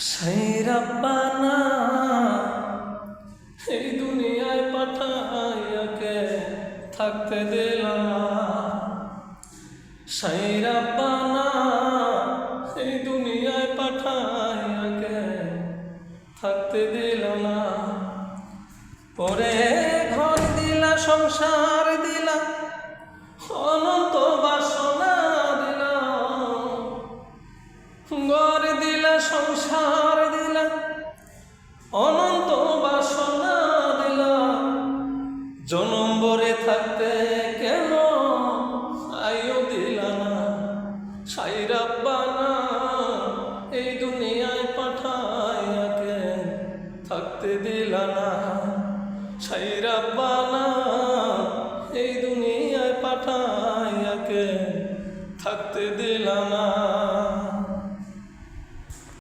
সাইরাব্বানা এই দুনিয়ায় পাঠাইয়াকে থাকতে দিল না। সাইরাব্বানা এই দুনিয়ায় পাঠাইয়াকে থাকতে দিল না। পরে ঘর দিলা, সংসার দিলা, অনন্ত বাসনা দিলা। ঘর দিলা, সংসার দিলা, অনন্ত বাসনা দিলা। জনম ভরে থাকতে কেন আয়ু দিলা না। সাইরাব্বানা এই দুনিয়ায় পাঠাইয়াকে থাকতে দিলা না। সাইরাব্বানা এই দুনিয়ায় পাঠাইয়াকে থাকতে দিলা।